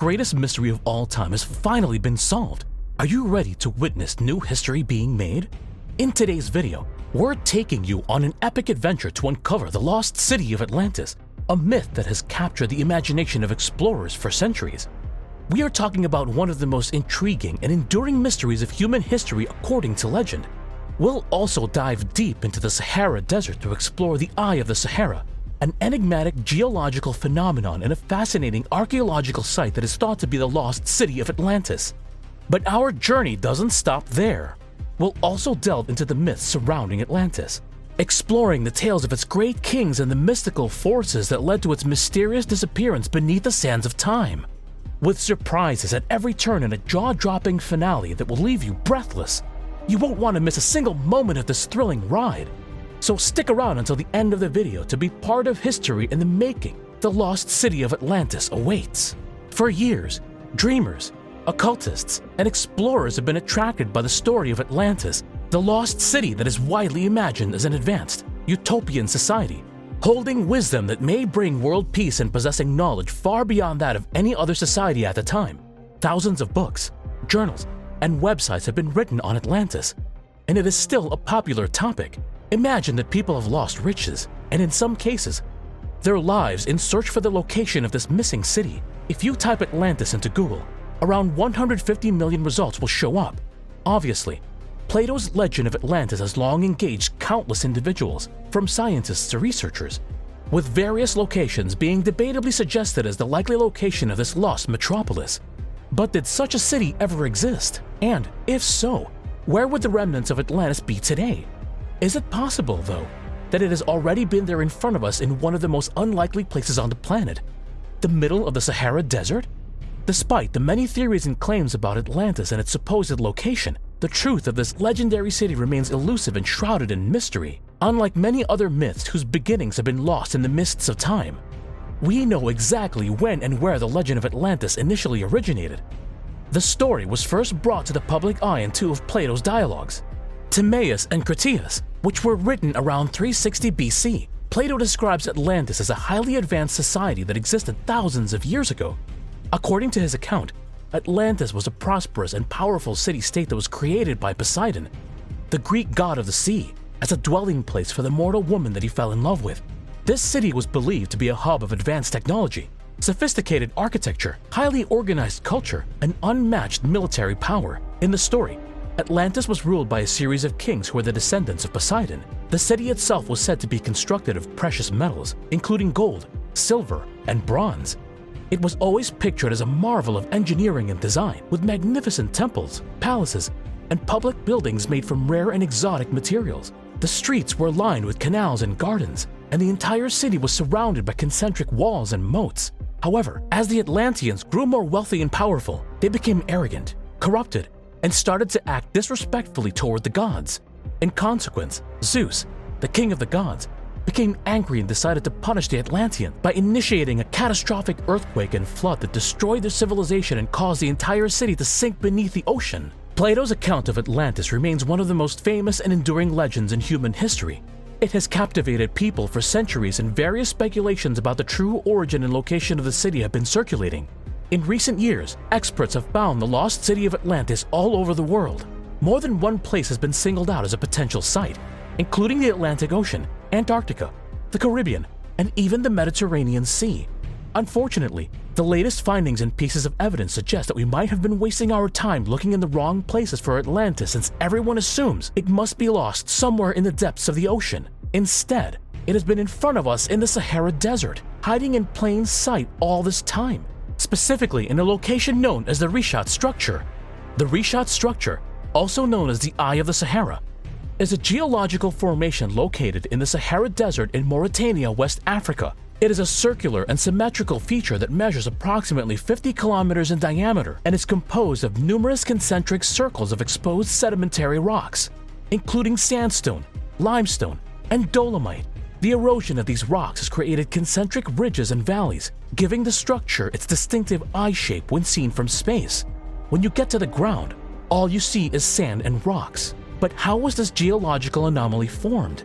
greatest mystery of all time has finally been solved. Are you ready to witness new history being made? In today's video, we're taking you on an epic adventure to uncover the lost city of Atlantis, a myth that has captured the imagination of explorers for centuries. We are talking about one of the most intriguing and enduring mysteries of human history according to legend. We'll also dive deep into the Sahara Desert to explore the Eye of the Sahara, an enigmatic geological phenomenon and a fascinating archaeological site that is thought to be the lost city of Atlantis. But our journey doesn't stop there. We'll also delve into the myths surrounding Atlantis, exploring the tales of its great kings and the mystical forces that led to its mysterious disappearance beneath the sands of time. With surprises at every turn and a jaw-dropping finale that will leave you breathless, you won't want to miss a single moment of this thrilling ride. So stick around until the end of the video to be part of history in the making. The lost city of Atlantis awaits. For years, dreamers, occultists, and explorers have been attracted by the story of Atlantis, the lost city that is widely imagined as an advanced, utopian society, holding wisdom that may bring world peace and possessing knowledge far beyond that of any other society at the time. Thousands of books, journals, and websites have been written on Atlantis, and it is still a popular topic. Imagine that people have lost riches, and in some cases, their lives in search for the location of this missing city. If you type Atlantis into Google, around 150 million results will show up. Obviously, Plato's legend of Atlantis has long engaged countless individuals, from scientists to researchers, with various locations being debatably suggested as the likely location of this lost metropolis. But did such a city ever exist? And if so, where would the remnants of Atlantis be today? Is it possible, though, that it has already been there in front of us in one of the most unlikely places on the planet, the middle of the Sahara Desert? Despite the many theories and claims about Atlantis and its supposed location, the truth of this legendary city remains elusive and shrouded in mystery. Unlike many other myths whose beginnings have been lost in the mists of time, we know exactly when and where the legend of Atlantis initially originated. The story was first brought to the public eye in two of Plato's dialogues, Timaeus and Critias, which were written around 360 BC. Plato describes Atlantis as a highly advanced society that existed thousands of years ago. According to his account, Atlantis was a prosperous and powerful city-state that was created by Poseidon, the Greek god of the sea, as a dwelling place for the mortal woman that he fell in love with. This city was believed to be a hub of advanced technology, sophisticated architecture, highly organized culture, and unmatched military power. In the story, Atlantis was ruled by a series of kings who were the descendants of Poseidon. The city itself was said to be constructed of precious metals, including gold, silver, and bronze. It was always pictured as a marvel of engineering and design, with magnificent temples, palaces, and public buildings made from rare and exotic materials. The streets were lined with canals and gardens, and the entire city was surrounded by concentric walls and moats. However, as the Atlanteans grew more wealthy and powerful, they became arrogant, corrupted, and started to act disrespectfully toward the gods. In consequence, Zeus, the king of the gods, became angry and decided to punish the Atlanteans by initiating a catastrophic earthquake and flood that destroyed their civilization and caused the entire city to sink beneath the ocean. Plato's account of Atlantis remains one of the most famous and enduring legends in human history. It has captivated people for centuries, and various speculations about the true origin and location of the city have been circulating. In recent years, experts have found the lost city of Atlantis all over the world. More than one place has been singled out as a potential site, including the Atlantic Ocean, Antarctica, the Caribbean, and even the Mediterranean Sea. Unfortunately, the latest findings and pieces of evidence suggest that we might have been wasting our time looking in the wrong places for Atlantis, since everyone assumes it must be lost somewhere in the depths of the ocean. Instead, it has been in front of us in the Sahara Desert, hiding in plain sight all this time, specifically in a location known as the Richat Structure. The Richat Structure, also known as the Eye of the Sahara, is a geological formation located in the Sahara Desert in Mauritania, West Africa. It is a circular and symmetrical feature that measures approximately 50 kilometers in diameter and is composed of numerous concentric circles of exposed sedimentary rocks, including sandstone, limestone, and dolomite. The erosion of these rocks has created concentric ridges and valleys, giving the structure its distinctive eye shape when seen from space. When you get to the ground, all you see is sand and rocks. But how was this geological anomaly formed?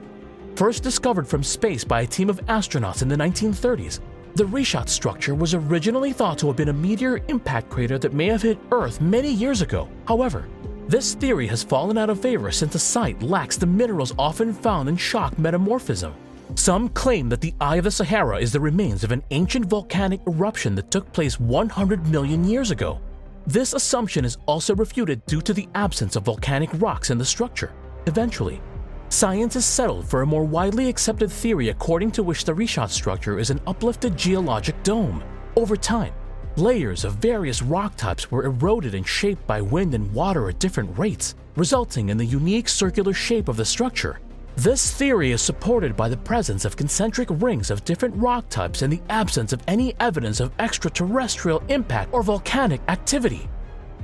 First discovered from space by a team of astronauts in the 1930s, The reshot structure was originally thought to have been a meteor impact crater that may have hit Earth many years ago. However, this theory has fallen out of favor since the site lacks the minerals often found in shock metamorphism. Some claim that the Eye of the Sahara is the remains of an ancient volcanic eruption that took place 100 million years ago. This assumption is also refuted due to the absence of volcanic rocks in the structure. Eventually, science has settled for a more widely accepted theory according to which the reshot structure is an uplifted geologic dome. Over time, layers of various rock types were eroded and shaped by wind and water at different rates, resulting in the unique circular shape of the structure. This theory is supported by the presence of concentric rings of different rock types and the absence of any evidence of extraterrestrial impact or volcanic activity.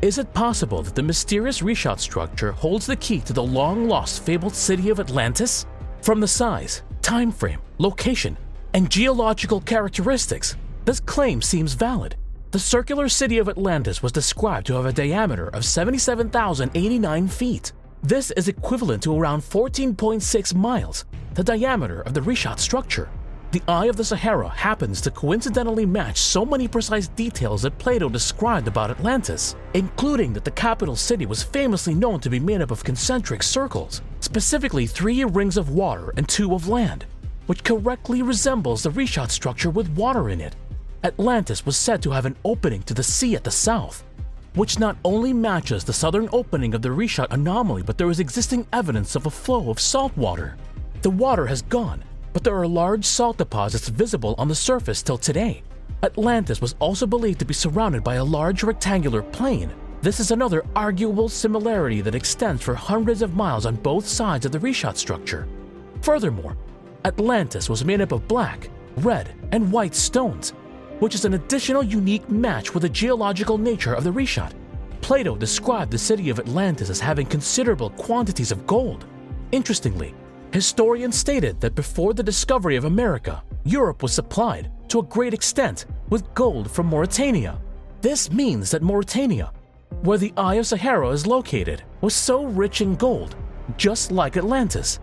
Is it possible that the mysterious reshot structure holds the key to the long-lost fabled city of Atlantis? From the size, time frame, location, and geological characteristics, this claim seems valid. The circular city of Atlantis was described to have a diameter of 77,089 feet. This is equivalent to around 14.6 miles, the diameter of the reshot structure. The Eye of the Sahara happens to coincidentally match so many precise details that Plato described about Atlantis, including that the capital city was famously known to be made up of concentric circles, specifically 3 rings of water and 2 of land, which correctly resembles the reshot structure with water in it. Atlantis was said to have an opening to the sea at the south, which not only matches the southern opening of the reshot anomaly, but there is existing evidence of a flow of salt water. The water has gone, but there are large salt deposits visible on the surface till today. Atlantis was also believed to be surrounded by a large rectangular plain. This is another arguable similarity that extends for hundreds of miles on both sides of the reshot structure. Furthermore, Atlantis was made up of black, red, and white stones, which is an additional unique match with the geological nature of the reshot. Plato described the city of Atlantis as having considerable quantities of gold. Interestingly, historians stated that before the discovery of America, Europe was supplied, to a great extent, with gold from Mauritania. This means that Mauritania, where the Eye of Sahara is located, was so rich in gold, just like Atlantis.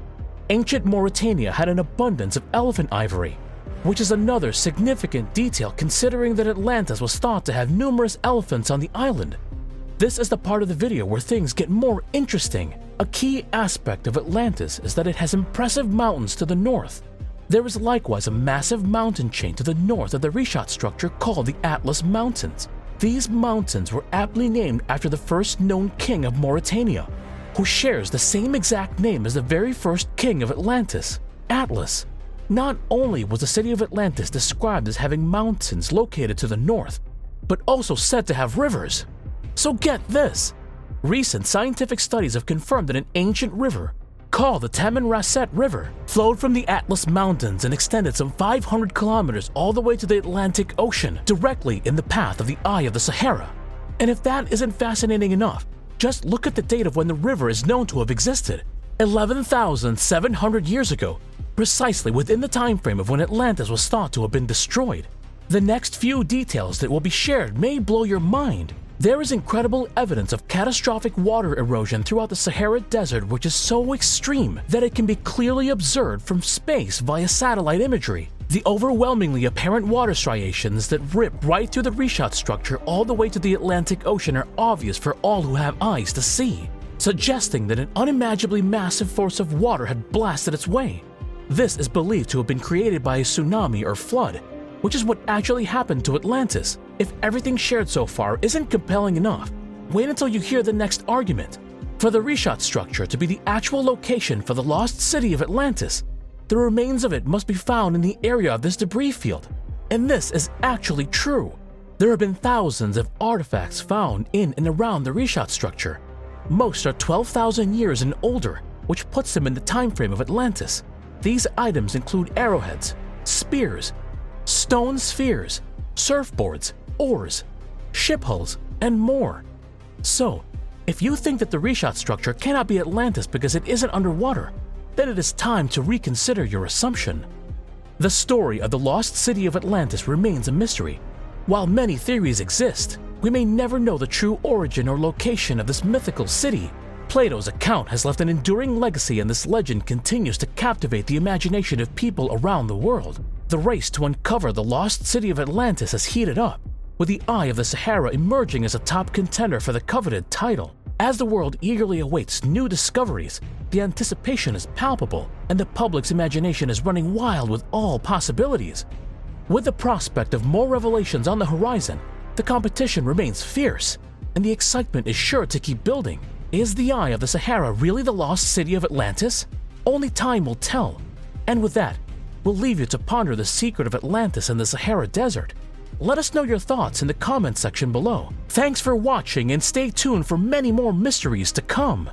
Ancient Mauritania had an abundance of elephant ivory, which is another significant detail considering that Atlantis was thought to have numerous elephants on the island. This is the part of the video where things get more interesting. A key aspect of Atlantis is that it has impressive mountains to the north. There is likewise a massive mountain chain to the north of the reshot structure called the Atlas Mountains. These mountains were aptly named after the first known king of Mauritania, who shares the same exact name as the very first king of Atlantis, Atlas. Not only was the city of Atlantis described as having mountains located to the north, but also said to have rivers. So get this! Recent scientific studies have confirmed that an ancient river, called the Tamanrasset River, flowed from the Atlas Mountains and extended some 500 kilometers all the way to the Atlantic Ocean, directly in the path of the Eye of the Sahara. And if that isn't fascinating enough, just look at the date of when the river is known to have existed, 11,700 years ago, precisely within the time frame of when Atlantis was thought to have been destroyed. The next few details that will be shared may blow your mind. There is incredible evidence of catastrophic water erosion throughout the Sahara Desert, which is so extreme that it can be clearly observed from space via satellite imagery. The overwhelmingly apparent water striations that rip right through the reshot structure all the way to the Atlantic Ocean are obvious for all who have eyes to see, suggesting that an unimaginably massive force of water had blasted its way. This is believed to have been created by a tsunami or flood, which is what actually happened to Atlantis. If everything shared so far isn't compelling enough, wait until you hear the next argument. For the reshot structure to be the actual location for the lost city of Atlantis, the remains of it must be found in the area of this debris field. And this is actually true. There have been thousands of artifacts found in and around the reshot structure. Most are 12,000 years and older, which puts them in the time frame of Atlantis. These items include arrowheads, spears, stone spheres, surfboards, oars, ship hulls, and more. So, if you think that the reshot structure cannot be Atlantis because it isn't underwater, then it is time to reconsider your assumption. The story of the lost city of Atlantis remains a mystery. While many theories exist, we may never know the true origin or location of this mythical city. Plato's account has left an enduring legacy, and this legend continues to captivate the imagination of people around the world. The race to uncover the lost city of Atlantis has heated up, with the Eye of the Sahara emerging as a top contender for the coveted title. As the world eagerly awaits new discoveries, the anticipation is palpable and the public's imagination is running wild with all possibilities. With the prospect of more revelations on the horizon, the competition remains fierce, and the excitement is sure to keep building. Is the Eye of the Sahara really the lost city of Atlantis? Only time will tell. And with that, we'll leave you to ponder the secret of Atlantis and the Sahara Desert. Let us know your thoughts in the comment section below. Thanks for watching and stay tuned for many more mysteries to come.